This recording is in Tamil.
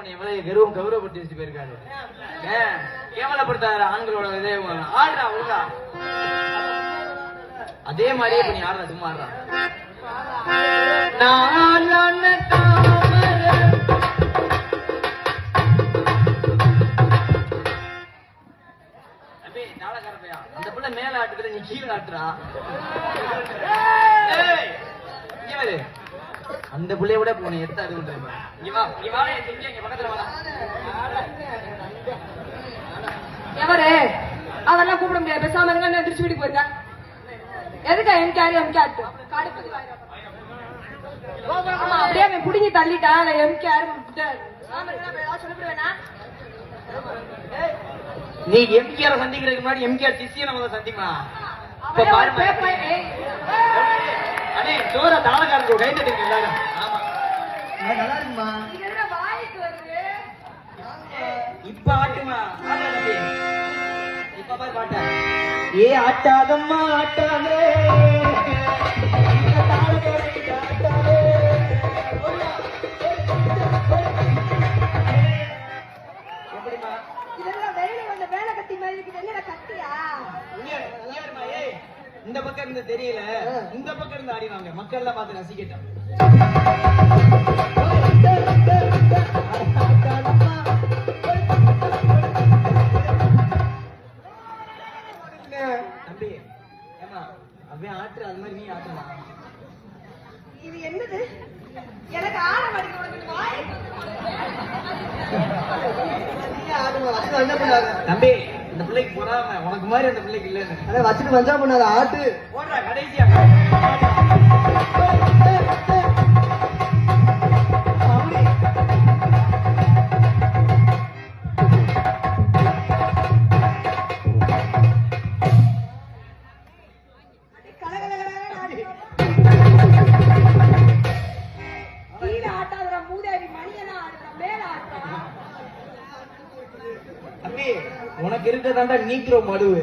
உன்னை எவ்வளவு கௌரவப்படுத்தி வச்சு போயிருக்காரு. கேவலப்படுத்தாத ஆண்களோட இதே ஆடுறா ஒழுங்கா. அதே மாதிரியே இப்ப நீ ஆடுறா, சும்மா ஆடுறா. அந்த பிள்ளை மேல ஆட்டுக்குற, நீ கீழே ஆட்டுறா. அந்த பிள்ளைய விட போன எடுத்து அது பக்கத்துல வா. எவரு அவெல்லாம் கூப்பிட முடியாது, பேசாம இருங்க. திருச்சி வீட்டுக்கு போயிருக்கேன். எதுக்கா எம்கேஆர் எம்கேஆர் அப்படியே அவன் புடிங்கி தள்ளிட்டா. எம்கேஆர் சொல்லிவிடுவேனா? நீ எம்கேஆர் சந்திக்கிறதுக்கு முன்னாடி எம்கேஆர் சிசிய நம்ம சந்திமா. அடே சோற தாளக்காரங்க கை தட்டுங்க எல்லாரும். நல்லா இருக்குமா? இப்ப ஆட்டுமா? இப்ப பாரு பாட்ட. ஏ ஆட்டாதம்மா ஆட்டாதே, இந்த பக்கம் இருந்து தெரியல, இந்த பக்கம் இருந்து ஆடினாங்க. மக்கள் எல்லாம் பார்த்து ரசிக்கிட்டாங்க. தம்பி ஏமா அவன் ஆட்டுற அது மாதிரி நீ ஆட்டலாம். இது என்னது? எனக்கு ஆட தம்பி இந்த பிள்ளைக்கு போறாம உனக்கு மாதிரி அந்த பிள்ளைக்கு இல்லன்னு அதை வச்சுட்டு வந்தா பண்ணாத ஆட்டு போடுறா கடைசியா. உனக்கு இருக்கிறதாண்டா நீக்கிறோம் மடுவு.